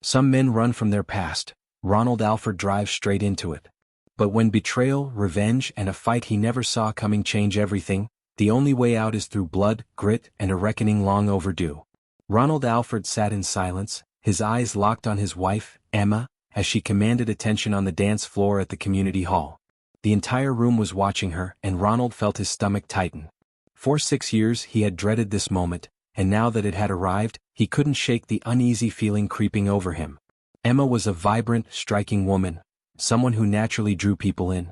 Some men run from their past. Ronald Alford drives straight into it. But when betrayal, revenge, and a fight he never saw coming change everything, the only way out is through blood, grit, and a reckoning long overdue. Ronald Alford sat in silence, his eyes locked on his wife, Emma, as she commanded attention on the dance floor at the community hall. The entire room was watching her, and Ronald felt his stomach tighten. For 6 years he had dreaded this moment, and now that it had arrived, he couldn't shake the uneasy feeling creeping over him. Emma was a vibrant, striking woman, someone who naturally drew people in.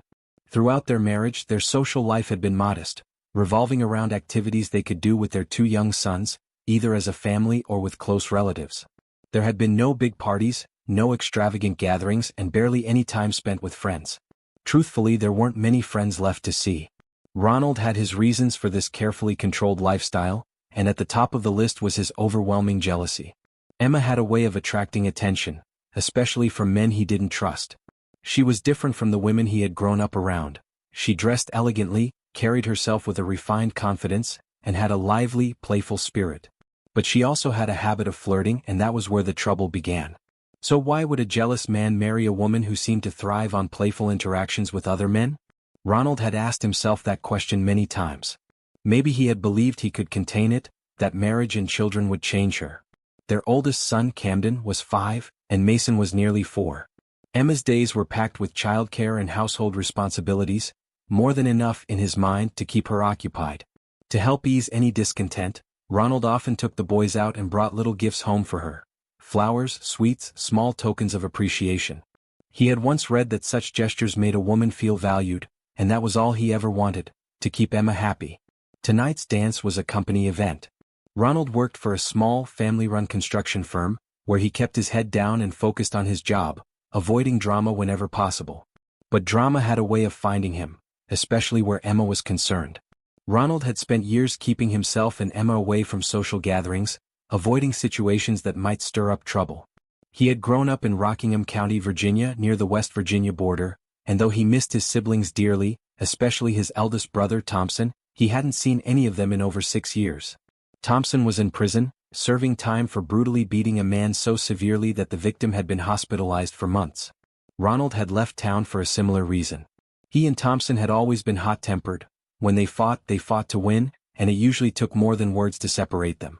Throughout their marriage, their social life had been modest, revolving around activities they could do with their 2 young sons, either as a family or with close relatives. There had been no big parties, no extravagant gatherings, and barely any time spent with friends. Truthfully, there weren't many friends left to see. Ronald had his reasons for this carefully controlled lifestyle, and at the top of the list was his overwhelming jealousy. Emma had a way of attracting attention, especially from men he didn't trust. She was different from the women he had grown up around. She dressed elegantly, carried herself with a refined confidence, and had a lively, playful spirit. But she also had a habit of flirting, and that was where the trouble began. So why would a jealous man marry a woman who seemed to thrive on playful interactions with other men? Ronald had asked himself that question many times. Maybe he had believed he could contain it, that marriage and children would change her. Their oldest son, Camden, was 5, and Mason was nearly 4. Emma's days were packed with childcare and household responsibilities, more than enough in his mind to keep her occupied. To help ease any discontent, Ronald often took the boys out and brought little gifts home for her. Flowers, sweets, small tokens of appreciation. He had once read that such gestures made a woman feel valued, and that was all he ever wanted, to keep Emma happy. Tonight's dance was a company event. Ronald worked for a small, family-run construction firm, where he kept his head down and focused on his job, avoiding drama whenever possible. But drama had a way of finding him, especially where Emma was concerned. Ronald had spent years keeping himself and Emma away from social gatherings, avoiding situations that might stir up trouble. He had grown up in Rockingham County, Virginia, near the West Virginia border, and though he missed his siblings dearly, especially his eldest brother Thompson, he hadn't seen any of them in over 6 years. Thompson was in prison, serving time for brutally beating a man so severely that the victim had been hospitalized for months. Ronald had left town for a similar reason. He and Thompson had always been hot-tempered. When they fought to win, and it usually took more than words to separate them.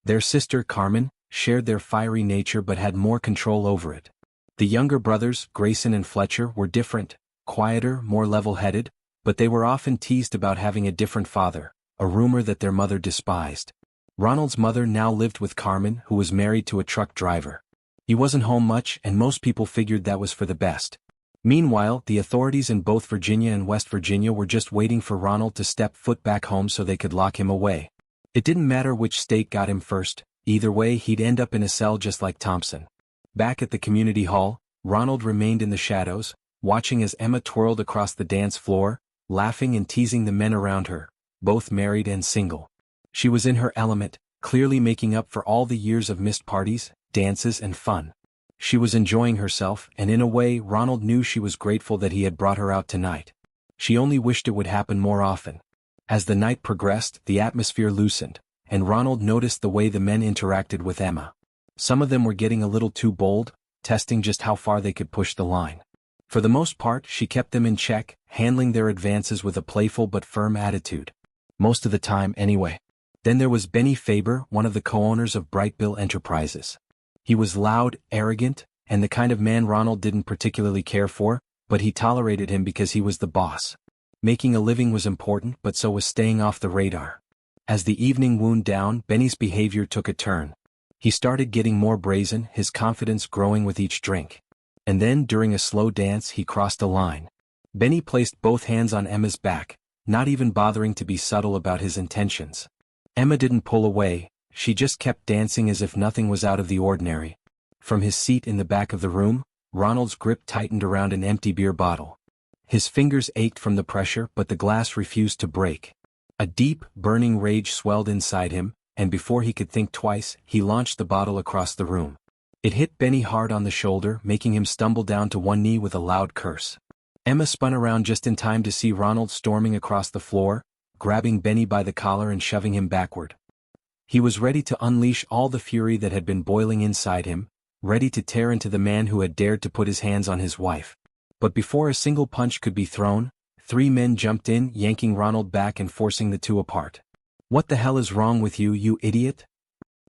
Their sister, Carmen, shared their fiery nature but had more control over it. The younger brothers, Grayson and Fletcher, were different, quieter, more level-headed, but they were often teased about having a different father, a rumor that their mother despised. Ronald's mother now lived with Carmen, who was married to a truck driver. He wasn't home much, and most people figured that was for the best. Meanwhile, the authorities in both Virginia and West Virginia were just waiting for Ronald to step foot back home so they could lock him away. It didn't matter which state got him first, either way he'd end up in a cell just like Thompson. Back at the community hall, Ronald remained in the shadows, watching as Emma twirled across the dance floor, laughing and teasing the men around her, both married and single. She was in her element, clearly making up for all the years of missed parties, dances and fun. She was enjoying herself, and in a way Ronald knew she was grateful that he had brought her out tonight. She only wished it would happen more often. As the night progressed, the atmosphere loosened, and Ronald noticed the way the men interacted with Emma. Some of them were getting a little too bold, testing just how far they could push the line. For the most part, she kept them in check, handling their advances with a playful but firm attitude. Most of the time, anyway. Then there was Benny Faber, one of the co-owners of Brightbill Enterprises. He was loud, arrogant, and the kind of man Ronald didn't particularly care for, but he tolerated him because he was the boss. Making a living was important, but so was staying off the radar. As the evening wound down, Benny's behavior took a turn. He started getting more brazen, his confidence growing with each drink. And then, during a slow dance, he crossed a line. Benny placed both hands on Emma's back, not even bothering to be subtle about his intentions. Emma didn't pull away. She just kept dancing as if nothing was out of the ordinary. From his seat in the back of the room, Ronald's grip tightened around an empty beer bottle. His fingers ached from the pressure, but the glass refused to break. A deep, burning rage swelled inside him, and before he could think twice, he launched the bottle across the room. It hit Benny hard on the shoulder, making him stumble down to one knee with a loud curse. Emma spun around just in time to see Ronald storming across the floor, grabbing Benny by the collar and shoving him backward. He was ready to unleash all the fury that had been boiling inside him, ready to tear into the man who had dared to put his hands on his wife. But before a single punch could be thrown, 3 men jumped in, yanking Ronald back and forcing the two apart. "What the hell is wrong with you, you idiot?"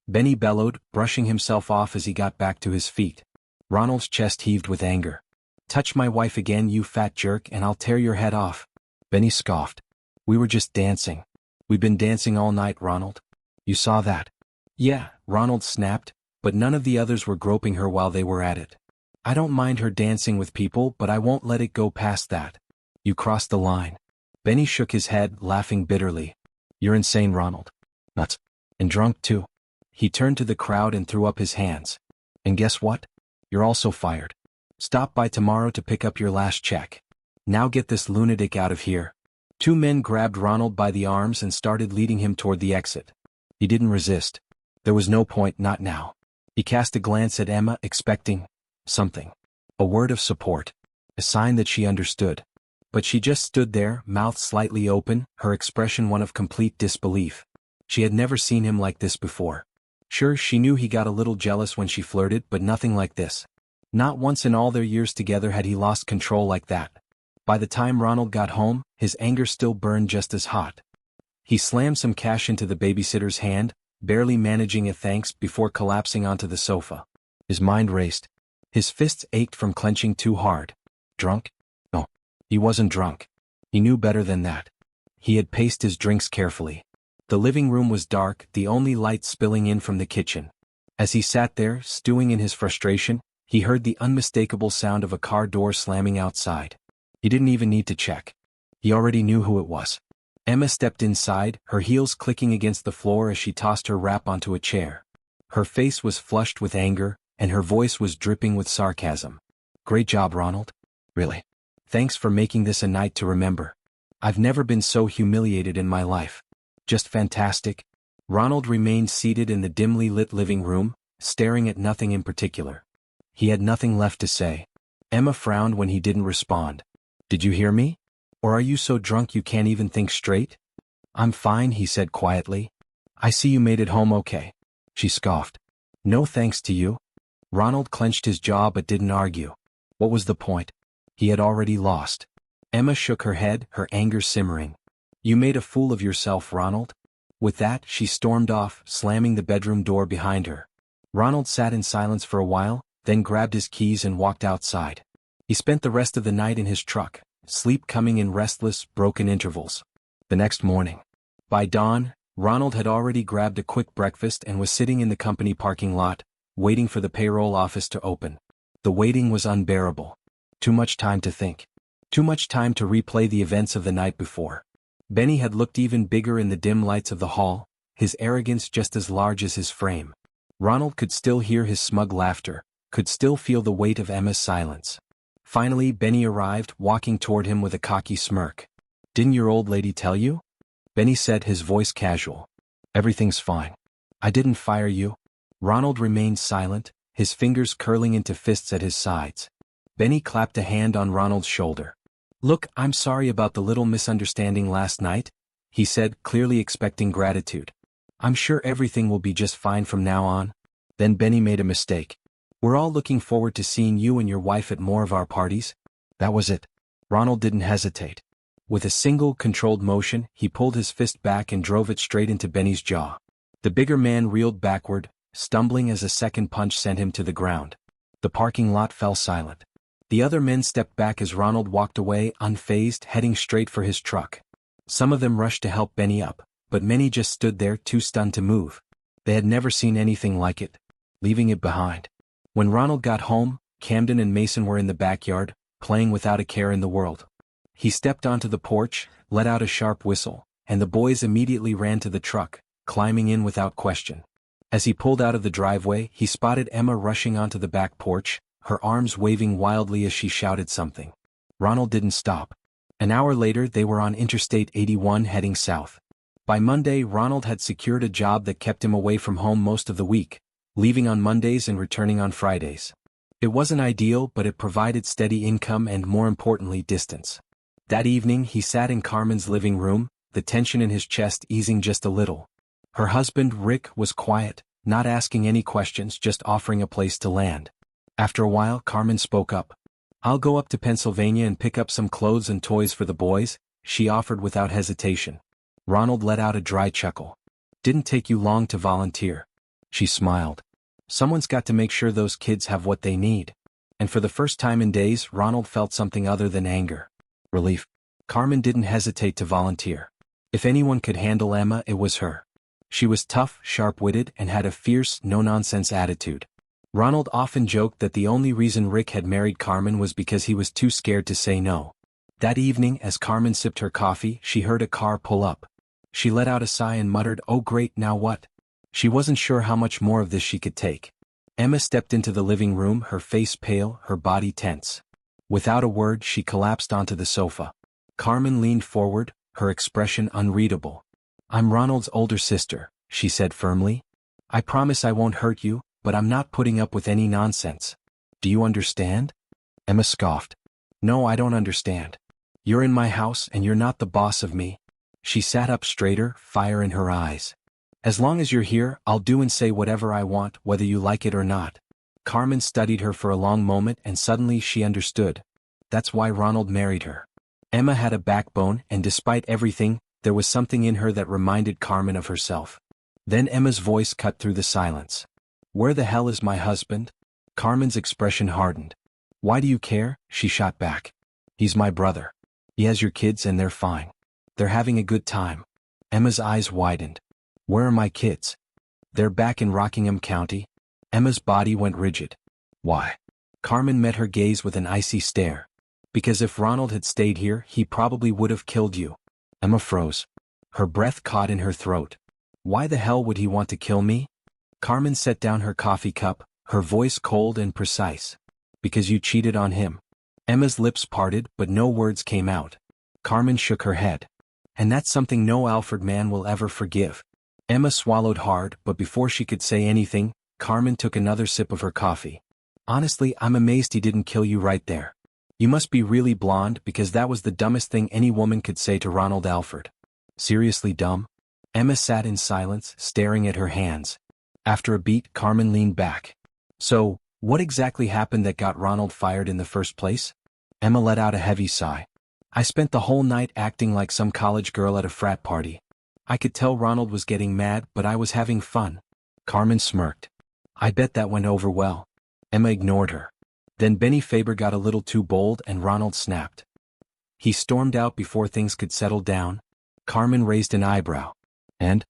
Benny bellowed, brushing himself off as he got back to his feet. Ronald's chest heaved with anger. "Touch my wife again, you fat jerk, and I'll tear your head off." Benny scoffed. "We were just dancing. We've been dancing all night, Ronald. You saw that?" "Yeah," Ronald snapped, but none of the others were groping her while they were at it. "I don't mind her dancing with people, but I won't let it go past that. You crossed the line." Benny shook his head, laughing bitterly. "You're insane, Ronald. Nuts. And drunk too." He turned to the crowd and threw up his hands. "And guess what? You're also fired. Stop by tomorrow to pick up your last check. Now get this lunatic out of here." 2 men grabbed Ronald by the arms and started leading him toward the exit. He didn't resist. There was no point, not now. He cast a glance at Emma, expecting something. A word of support. A sign that she understood. But she just stood there, mouth slightly open, her expression one of complete disbelief. She had never seen him like this before. Sure, she knew he got a little jealous when she flirted, but nothing like this. Not once in all their years together had he lost control like that. By the time Ronald got home, his anger still burned just as hot. He slammed some cash into the babysitter's hand, barely managing a thanks before collapsing onto the sofa. His mind raced. His fists ached from clenching too hard. Drunk? No. He wasn't drunk. He knew better than that. He had paced his drinks carefully. The living room was dark, the only light spilling in from the kitchen. As he sat there, stewing in his frustration, he heard the unmistakable sound of a car door slamming outside. He didn't even need to check. He already knew who it was. Emma stepped inside, her heels clicking against the floor as she tossed her wrap onto a chair. Her face was flushed with anger, and her voice was dripping with sarcasm. "Great job, Ronald. Really. Thanks for making this a night to remember. I've never been so humiliated in my life. Just fantastic." Ronald remained seated in the dimly lit living room, staring at nothing in particular. He had nothing left to say. Emma frowned when he didn't respond. "Did you hear me? Or are you so drunk you can't even think straight?" "I'm fine," he said quietly. "I see you made it home okay." She scoffed. "No thanks to you." Ronald clenched his jaw but didn't argue. What was the point? He had already lost. Emma shook her head, her anger simmering. "You made a fool of yourself, Ronald." With that, she stormed off, slamming the bedroom door behind her. Ronald sat in silence for a while, then grabbed his keys and walked outside. He spent the rest of the night in his truck, sleep coming in restless, broken intervals. The next morning. By dawn, Ronald had already grabbed a quick breakfast and was sitting in the company parking lot, waiting for the payroll office to open. The waiting was unbearable. Too much time to think. Too much time to replay the events of the night before. Benny had looked even bigger in the dim lights of the hall, his arrogance just as large as his frame. Ronald could still hear his smug laughter, could still feel the weight of Emma's silence. Finally, Benny arrived, walking toward him with a cocky smirk. "Didn't your old lady tell you?" Benny said, his voice casual. "Everything's fine. I didn't fire you." Ronald remained silent, his fingers curling into fists at his sides. Benny clapped a hand on Ronald's shoulder. "Look, I'm sorry about the little misunderstanding last night," he said, clearly expecting gratitude. "I'm sure everything will be just fine from now on." Then Benny made a mistake. "We're all looking forward to seeing you and your wife at more of our parties." That was it. Ronald didn't hesitate. With a single, controlled motion, he pulled his fist back and drove it straight into Benny's jaw. The bigger man reeled backward, stumbling as a second punch sent him to the ground. The parking lot fell silent. The other men stepped back as Ronald walked away, unfazed, heading straight for his truck. Some of them rushed to help Benny up, but many just stood there, too stunned to move. They had never seen anything like it, leaving it behind. When Ronald got home, Camden and Mason were in the backyard, playing without a care in the world. He stepped onto the porch, let out a sharp whistle, and the boys immediately ran to the truck, climbing in without question. As he pulled out of the driveway, he spotted Emma rushing onto the back porch, her arms waving wildly as she shouted something. Ronald didn't stop. An hour later, they were on Interstate 81 heading south. By Monday, Ronald had secured a job that kept him away from home most of the week, leaving on Mondays and returning on Fridays. It wasn't ideal, but it provided steady income and, more importantly, distance. That evening, he sat in Carmen's living room, the tension in his chest easing just a little. Her husband, Rick, was quiet, not asking any questions, just offering a place to land. After a while, Carmen spoke up. "I'll go up to Pennsylvania and pick up some clothes and toys for the boys," she offered without hesitation. Ronald let out a dry chuckle. "Didn't take you long to volunteer." She smiled. "Someone's got to make sure those kids have what they need." And for the first time in days, Ronald felt something other than anger. Relief. Carmen didn't hesitate to volunteer. If anyone could handle Emma, it was her. She was tough, sharp-witted, and had a fierce, no-nonsense attitude. Ronald often joked that the only reason Rick had married Carmen was because he was too scared to say no. That evening, as Carmen sipped her coffee, she heard a car pull up. She let out a sigh and muttered, "Oh great, now what?" She wasn't sure how much more of this she could take. Emma stepped into the living room, her face pale, her body tense. Without a word, she collapsed onto the sofa. Carmen leaned forward, her expression unreadable. "I'm Ronald's older sister," she said firmly. "I promise I won't hurt you, but I'm not putting up with any nonsense. Do you understand?" Emma scoffed. "No, I don't understand. You're in my house and you're not the boss of me." She sat up straighter, fire in her eyes. "As long as you're here, I'll do and say whatever I want, whether you like it or not." Carmen studied her for a long moment and suddenly she understood. That's why Ronald married her. Emma had a backbone, and despite everything, there was something in her that reminded Carmen of herself. Then Emma's voice cut through the silence. "Where the hell is my husband?" Carmen's expression hardened. "Why do you care?" she shot back. "He's my brother. He has your kids and they're fine. They're having a good time." Emma's eyes widened. "Where are my kids?" "They're back in Rockingham County." Emma's body went rigid. "Why?" Carmen met her gaze with an icy stare. "Because if Ronald had stayed here, he probably would have killed you." Emma froze. Her breath caught in her throat. "Why the hell would he want to kill me?" Carmen set down her coffee cup, her voice cold and precise. "Because you cheated on him." Emma's lips parted, but no words came out. Carmen shook her head. "And that's something no Alford man will ever forgive." Emma swallowed hard, but before she could say anything, Carmen took another sip of her coffee. "Honestly, I'm amazed he didn't kill you right there. You must be really blonde, because that was the dumbest thing any woman could say to Ronald Alford." "Seriously dumb?" Emma sat in silence, staring at her hands. After a beat, Carmen leaned back. "So, what exactly happened that got Ronald fired in the first place?" Emma let out a heavy sigh. "I spent the whole night acting like some college girl at a frat party. I could tell Ronald was getting mad, but I was having fun." Carmen smirked. "I bet that went over well." Emma ignored her. Then Benny Faber got a little too bold and Ronald snapped. He stormed out before things could settle down. Carmen raised an eyebrow. "And?"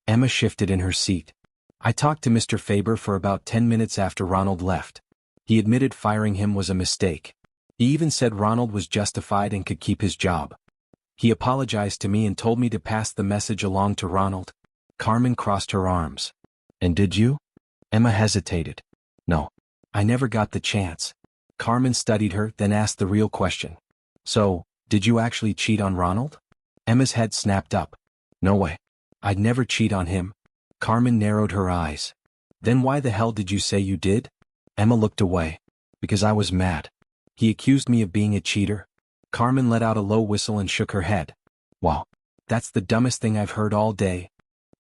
Emma shifted in her seat. "I talked to Mr. Faber for about 10 minutes after Ronald left. He admitted firing him was a mistake. He even said Ronald was justified and could keep his job. He apologized to me and told me to pass the message along to Ronald." Carmen crossed her arms. "And did you?" Emma hesitated. "No. I never got the chance." Carmen studied her, then asked the real question. "So, did you actually cheat on Ronald?" Emma's head snapped up. "No way. I'd never cheat on him." Carmen narrowed her eyes. "Then why the hell did you say you did?" Emma looked away. "Because I was mad. He accused me of being a cheater." Carmen let out a low whistle and shook her head. "Wow. That's the dumbest thing I've heard all day."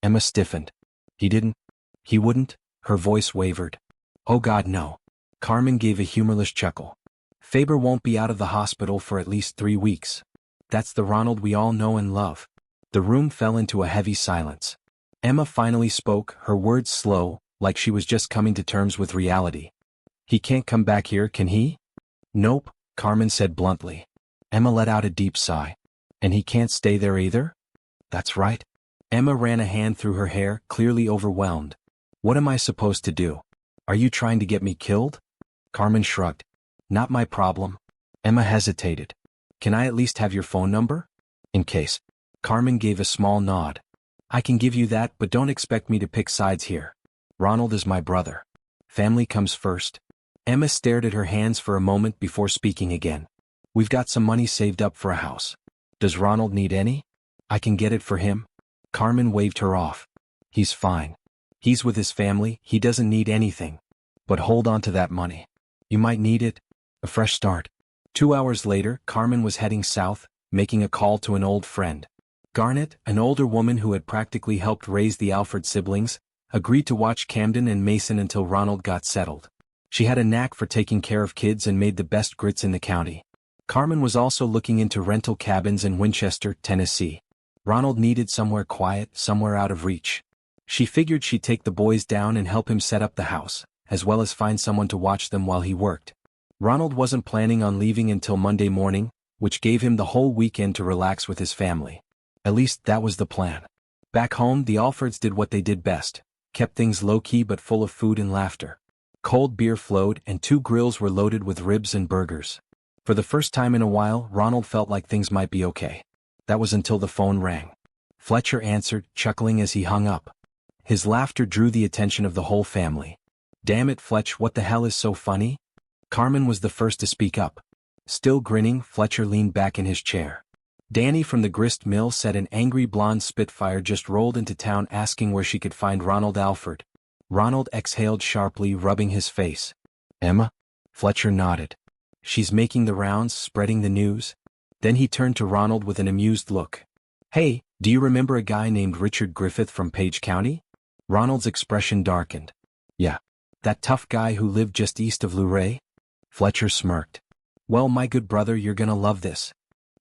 Emma stiffened. He wouldn't?" Her voice wavered. "Oh God, no." Carmen gave a humorless chuckle. "Faber won't be out of the hospital for at least 3 weeks. That's the Ronald we all know and love." The room fell into a heavy silence. Emma finally spoke, her words slow, like she was just coming to terms with reality. "He can't come back here, can he?" "Nope," Carmen said bluntly. Emma let out a deep sigh. "And he can't stay there either?" "That's right." Emma ran a hand through her hair, clearly overwhelmed. "What am I supposed to do? Are you trying to get me killed?" Carmen shrugged. "Not my problem." Emma hesitated. "Can I at least have your phone number? In case." Carmen gave a small nod. "I can give you that, but don't expect me to pick sides here. Ronald is my brother. Family comes first." Emma stared at her hands for a moment before speaking again. "We've got some money saved up for a house. Does Ronald need any? I can get it for him." Carmen waved her off. "He's fine. He's with his family, he doesn't need anything. But hold on to that money. You might need it. A fresh start." 2 hours later, Carmen was heading south, making a call to an old friend. Garnet, an older woman who had practically helped raise the Alford siblings, agreed to watch Camden and Mason until Ronald got settled. She had a knack for taking care of kids and made the best grits in the county. Carmen was also looking into rental cabins in Winchester, Tennessee. Ronald needed somewhere quiet, somewhere out of reach. She figured she'd take the boys down and help him set up the house, as well as find someone to watch them while he worked. Ronald wasn't planning on leaving until Monday morning, which gave him the whole weekend to relax with his family. At least that was the plan. Back home, the Alfords did what they did best, kept things low-key but full of food and laughter. Cold beer flowed and 2 grills were loaded with ribs and burgers. For the first time in a while, Ronald felt like things might be okay. That was until the phone rang. Fletcher answered, chuckling as he hung up. His laughter drew the attention of the whole family. "Damn it, Fletch, what the hell is so funny?" Carmen was the first to speak up. Still grinning, Fletcher leaned back in his chair. Danny from the grist mill said an angry blonde Spitfire just rolled into town asking where she could find Ronald Alford. Ronald exhaled sharply, rubbing his face. "Emma?" Fletcher nodded. "She's making the rounds, spreading the news." Then he turned to Ronald with an amused look. "Hey, do you remember a guy named Richard Griffith from Page County?" Ronald's expression darkened. "Yeah. That tough guy who lived just east of Luray?" Fletcher smirked. "Well, my good brother, you're gonna love this."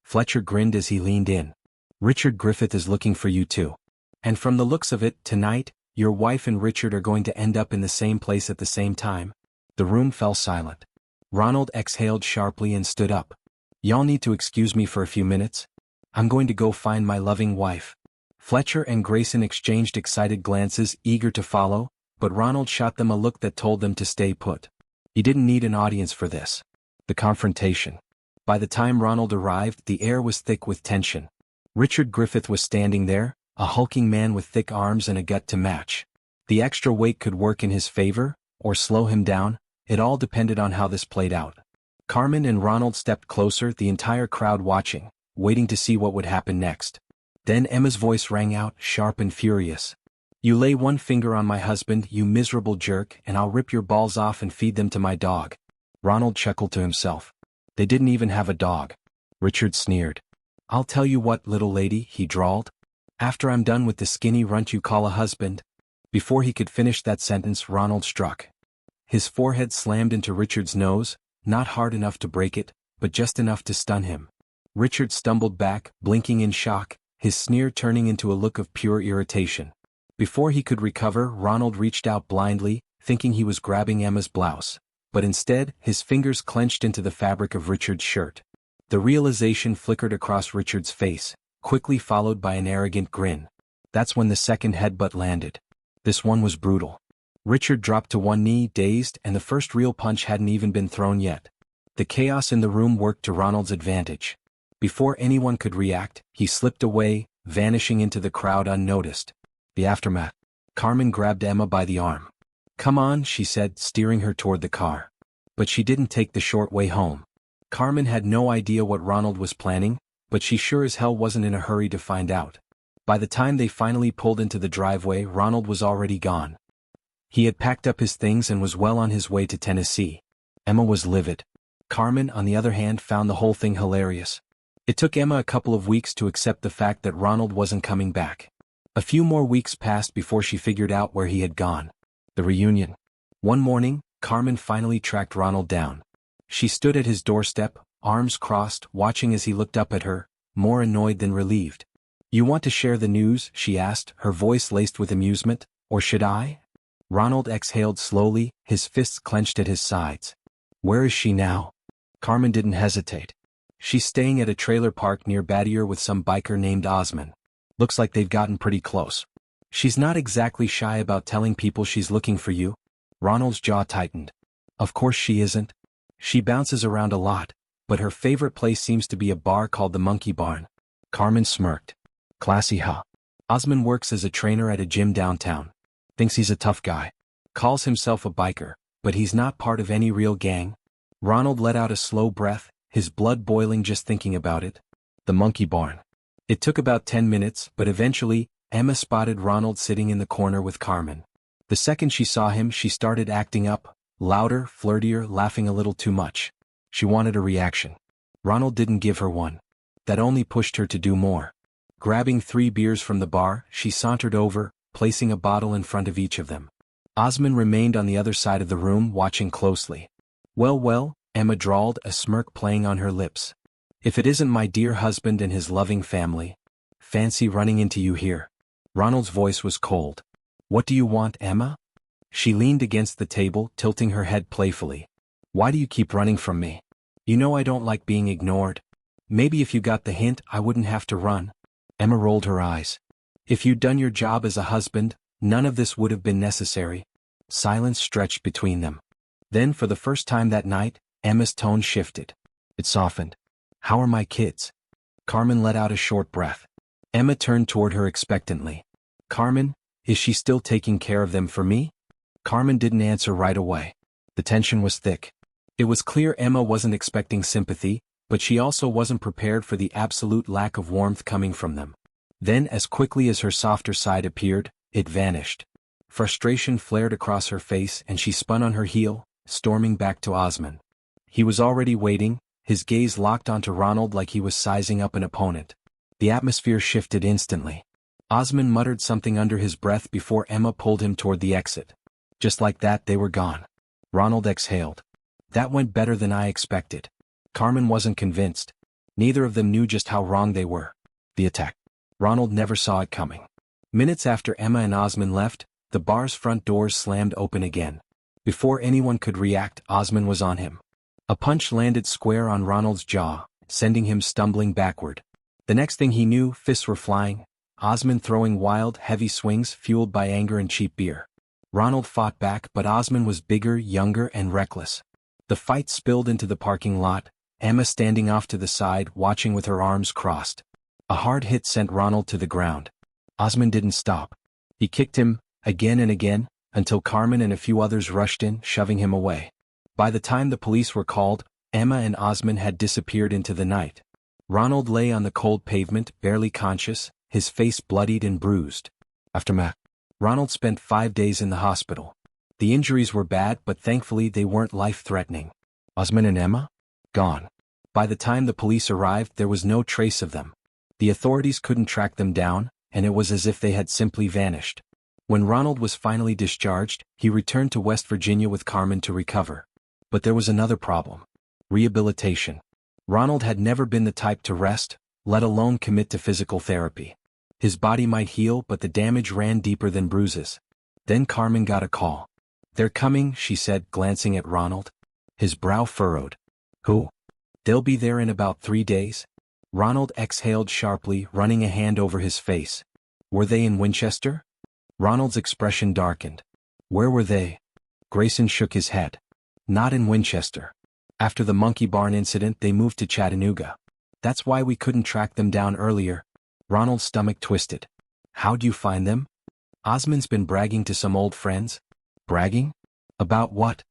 Fletcher grinned as he leaned in. "Richard Griffith is looking for you too. And from the looks of it, tonight, your wife and Richard are going to end up in the same place at the same time." The room fell silent. Ronald exhaled sharply and stood up. "Y'all need to excuse me for a few minutes. I'm going to go find my loving wife." Fletcher and Grayson exchanged excited glances, eager to follow, but Ronald shot them a look that told them to stay put. He didn't need an audience for this. The confrontation. By the time Ronald arrived, the air was thick with tension. Richard Griffith was standing there, a hulking man with thick arms and a gut to match. The extra weight could work in his favor, or slow him down. It all depended on how this played out. Carmen and Ronald stepped closer, the entire crowd watching, waiting to see what would happen next. Then Emma's voice rang out, sharp and furious. "You lay one finger on my husband, you miserable jerk, and I'll rip your balls off and feed them to my dog." Ronald chuckled to himself. They didn't even have a dog. Richard sneered. "I'll tell you what, little lady," he drawled. "After I'm done with the skinny runt you call a husband." Before he could finish that sentence, Ronald struck. His forehead slammed into Richard's nose, not hard enough to break it, but just enough to stun him. Richard stumbled back, blinking in shock, his sneer turning into a look of pure irritation. Before he could recover, Ronald reached out blindly, thinking he was grabbing Emma's blouse. But instead, his fingers clenched into the fabric of Richard's shirt. The realization flickered across Richard's face, quickly followed by an arrogant grin. That's when the second headbutt landed. This one was brutal. Richard dropped to one knee, dazed, and the first real punch hadn't even been thrown yet. The chaos in the room worked to Ronald's advantage. Before anyone could react, he slipped away, vanishing into the crowd unnoticed. The aftermath. Carmen grabbed Emma by the arm. "Come on," she said, steering her toward the car. But she didn't take the short way home. Carmen had no idea what Ronald was planning, but she sure as hell wasn't in a hurry to find out. By the time they finally pulled into the driveway, Ronald was already gone. He had packed up his things and was well on his way to Tennessee. Emma was livid. Carmen, on the other hand, found the whole thing hilarious. It took Emma a couple of weeks to accept the fact that Ronald wasn't coming back. A few more weeks passed before she figured out where he had gone. The reunion. One morning, Carmen finally tracked Ronald down. She stood at his doorstep, arms crossed, watching as he looked up at her, more annoyed than relieved. "You want to share the news?" she asked, her voice laced with amusement. "Or should I?" Ronald exhaled slowly, his fists clenched at his sides. "Where is she now?" Carmen didn't hesitate. "She's staying at a trailer park near Badier with some biker named Osman. Looks like they've gotten pretty close. She's not exactly shy about telling people she's looking for you." Ronald's jaw tightened. "Of course she isn't. She bounces around a lot, but her favorite place seems to be a bar called the Monkey Barn." Carmen smirked. "Classy, huh? Osman works as a trainer at a gym downtown. Thinks he's a tough guy. Calls himself a biker, but he's not part of any real gang." Ronald let out a slow breath, his blood boiling just thinking about it. The Monkey Barn. It took about 10 minutes, but eventually, Emma spotted Ronald sitting in the corner with Carmen. The second she saw him, she started acting up, louder, flirtier, laughing a little too much. She wanted a reaction. Ronald didn't give her one. That only pushed her to do more. Grabbing 3 beers from the bar, she sauntered over, placing a bottle in front of each of them. Osmond remained on the other side of the room watching closely. Well, Emma drawled, a smirk playing on her lips. If it isn't my dear husband and his loving family. Fancy running into you here. Ronald's voice was cold. What do you want, Emma? She leaned against the table, tilting her head playfully. Why do you keep running from me? You know I don't like being ignored. Maybe if you got the hint, I wouldn't have to run. Emma rolled her eyes. If you'd done your job as a husband, none of this would have been necessary. Silence stretched between them. Then, for the first time that night, Emma's tone shifted. It softened. How are my kids? Carmen let out a short breath. Emma turned toward her expectantly. Carmen, is she still taking care of them for me? Carmen didn't answer right away. The tension was thick. It was clear Emma wasn't expecting sympathy, but she also wasn't prepared for the absolute lack of warmth coming from them. Then, as quickly as her softer side appeared, it vanished. Frustration flared across her face and she spun on her heel, storming back to Osmond. He was already waiting, his gaze locked onto Ronald like he was sizing up an opponent. The atmosphere shifted instantly. Osmond muttered something under his breath before Emma pulled him toward the exit. Just like that, they were gone. Ronald exhaled. That went better than I expected. Carmen wasn't convinced. Neither of them knew just how wrong they were. The attack. Ronald never saw it coming. Minutes after Emma and Osmond left, the bar's front doors slammed open again. Before anyone could react, Osmond was on him. A punch landed square on Ronald's jaw, sending him stumbling backward. The next thing he knew, fists were flying, Osmond throwing wild, heavy swings fueled by anger and cheap beer. Ronald fought back, but Osmond was bigger, younger, and reckless. The fight spilled into the parking lot, Emma standing off to the side, watching with her arms crossed. A hard hit sent Ronald to the ground. Osmond didn't stop. He kicked him, again and again, until Carmen and a few others rushed in, shoving him away. By the time the police were called, Emma and Osmond had disappeared into the night. Ronald lay on the cold pavement, barely conscious, his face bloodied and bruised. Aftermath. Ronald spent 5 days in the hospital. The injuries were bad, but thankfully they weren't life-threatening. Osmond and Emma? Gone. By the time the police arrived, there was no trace of them. The authorities couldn't track them down, and it was as if they had simply vanished. When Ronald was finally discharged, he returned to West Virginia with Carmen to recover. But there was another problem. Rehabilitation. Ronald had never been the type to rest, let alone commit to physical therapy. His body might heal, but the damage ran deeper than bruises. Then Carmen got a call. They're coming, she said, glancing at Ronald. His brow furrowed. Who? They'll be there in about 3 days. Ronald exhaled sharply, running a hand over his face. Were they in Winchester? Ronald's expression darkened. Where were they? Grayson shook his head. Not in Winchester. After the Monkey Barn incident, they moved to Chattanooga. That's why we couldn't track them down earlier. Ronald's stomach twisted. How'd you find them? Osmond's been bragging to some old friends. Bragging? About what?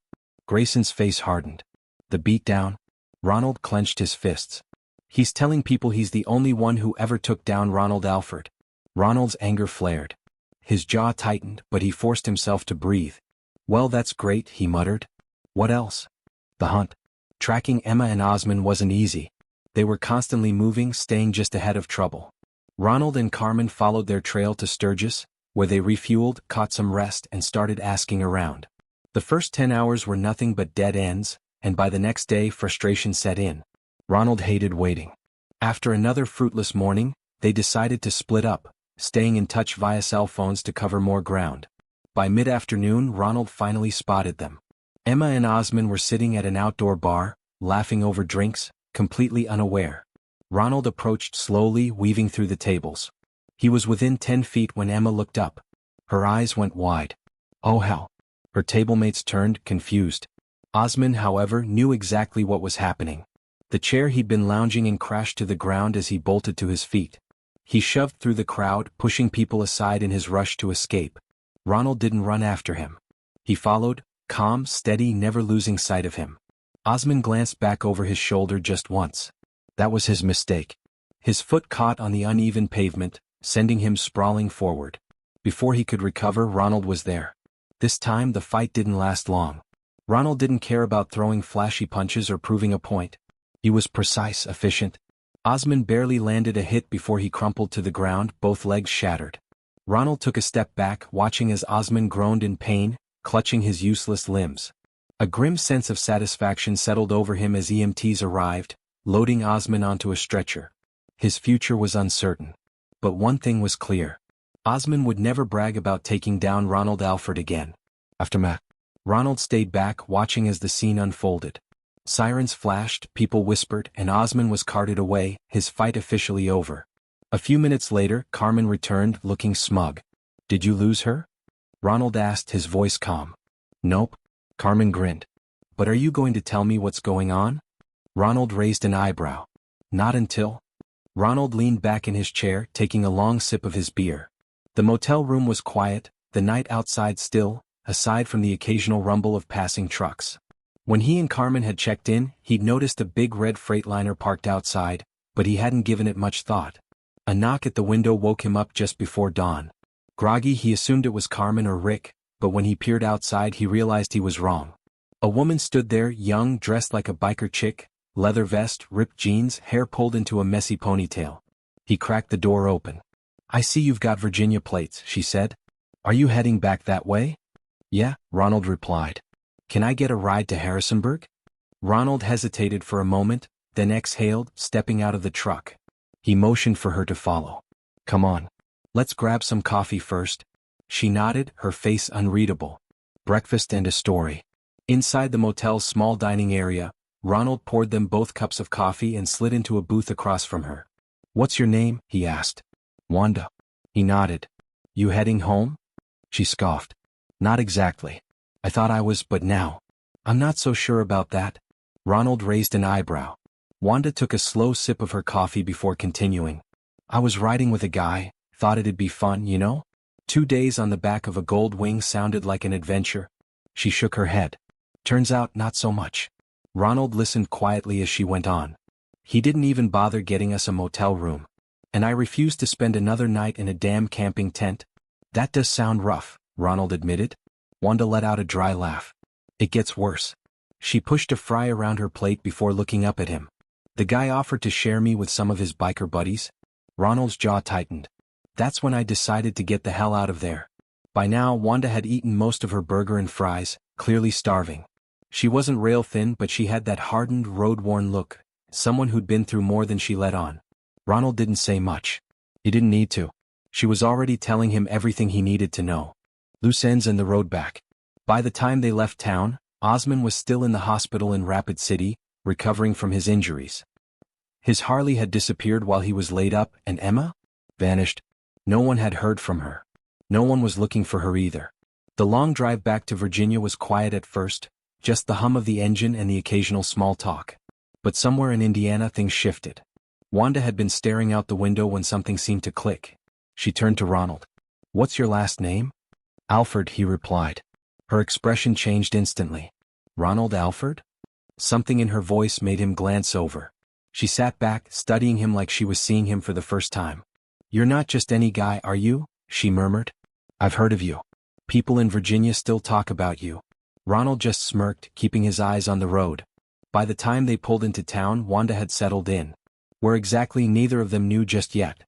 Grayson's face hardened. The beatdown? Ronald clenched his fists. He's telling people he's the only one who ever took down Ronald Alford. Ronald's anger flared. His jaw tightened, but he forced himself to breathe. Well, that's great, he muttered. What else? The hunt. Tracking Emma and Osmond wasn't easy. They were constantly moving, staying just ahead of trouble. Ronald and Carmen followed their trail to Sturgis, where they refueled, caught some rest, and started asking around. The first 10 hours were nothing but dead ends, and by the next day frustration set in. Ronald hated waiting. After another fruitless morning, they decided to split up, staying in touch via cell phones to cover more ground. By mid-afternoon, Ronald finally spotted them. Emma and Osmond were sitting at an outdoor bar, laughing over drinks, completely unaware. Ronald approached slowly, weaving through the tables. He was within 10 feet when Emma looked up. Her eyes went wide. Oh hell. Her tablemates turned, confused. Osmond, however, knew exactly what was happening. The chair he'd been lounging in crashed to the ground as he bolted to his feet. He shoved through the crowd, pushing people aside in his rush to escape. Ronald didn't run after him. He followed, calm, steady, never losing sight of him. Osmond glanced back over his shoulder just once. That was his mistake. His foot caught on the uneven pavement, sending him sprawling forward. Before he could recover, Ronald was there. This time the fight didn't last long. Ronald didn't care about throwing flashy punches or proving a point. He was precise, efficient. Osmond barely landed a hit before he crumpled to the ground, both legs shattered. Ronald took a step back, watching as Osman groaned in pain, clutching his useless limbs. A grim sense of satisfaction settled over him as EMTs arrived, loading Osman onto a stretcher. His future was uncertain. But one thing was clear. Osman would never brag about taking down Ronald Alford again. Aftermath. Ronald stayed back, watching as the scene unfolded. Sirens flashed, people whispered, and Osman was carted away, his fight officially over. A few minutes later, Carmen returned, looking smug. "Did you lose her?" Ronald asked, his voice calm. "Nope." Carmen grinned. "But are you going to tell me what's going on?" Ronald raised an eyebrow. "Not until." Ronald leaned back in his chair, taking a long sip of his beer. The motel room was quiet, the night outside still, aside from the occasional rumble of passing trucks. When he and Carmen had checked in, he'd noticed a big red Freightliner parked outside, but he hadn't given it much thought. A knock at the window woke him up just before dawn. Groggy, he assumed it was Carmen or Rick, but when he peered outside he realized he was wrong. A woman stood there, young, dressed like a biker chick, leather vest, ripped jeans, hair pulled into a messy ponytail. He cracked the door open. "I see you've got Virginia plates," she said. "Are you heading back that way?" "Yeah," Ronald replied. "Can I get a ride to Harrisonburg?" Ronald hesitated for a moment, then exhaled, stepping out of the truck. He motioned for her to follow. "Come on. Let's grab some coffee first." She nodded, her face unreadable. Breakfast and a story. Inside the motel's small dining area, Ronald poured them both cups of coffee and slid into a booth across from her. "What's your name?" he asked. "Wanda." He nodded. "You heading home?" She scoffed. "Not exactly. I thought I was, but now I'm not so sure about that." Ronald raised an eyebrow. Wanda took a slow sip of her coffee before continuing. "I was riding with a guy, thought it'd be fun, you know? 2 days on the back of a gold wing sounded like an adventure." She shook her head. "Turns out not so much." Ronald listened quietly as she went on. "He didn't even bother getting us a motel room. And I refused to spend another night in a damn camping tent." "That does sound rough," Ronald admitted. Wanda let out a dry laugh. "It gets worse." She pushed a fry around her plate before looking up at him. "The guy offered to share me with some of his biker buddies." Ronald's jaw tightened. "That's when I decided to get the hell out of there." By now, Wanda had eaten most of her burger and fries, clearly starving. She wasn't rail thin, but she had that hardened, road-worn look, someone who'd been through more than she let on. Ronald didn't say much. He didn't need to. She was already telling him everything he needed to know. Loose ends and the road back. By the time they left town, Osman was still in the hospital in Rapid City, recovering from his injuries. His Harley had disappeared while he was laid up, and Emma? Vanished. No one had heard from her. No one was looking for her either. The long drive back to Virginia was quiet at first, just the hum of the engine and the occasional small talk. But somewhere in Indiana things shifted. Wanda had been staring out the window when something seemed to click. She turned to Ronald. "What's your last name?" "Alford," he replied. Her expression changed instantly. "Ronald Alford?" Something in her voice made him glance over. She sat back, studying him like she was seeing him for the first time. "You're not just any guy, are you?" she murmured. "I've heard of you. People in Virginia still talk about you." Ronald just smirked, keeping his eyes on the road. By the time they pulled into town, Wanda had settled in. Where exactly, neither of them knew just yet.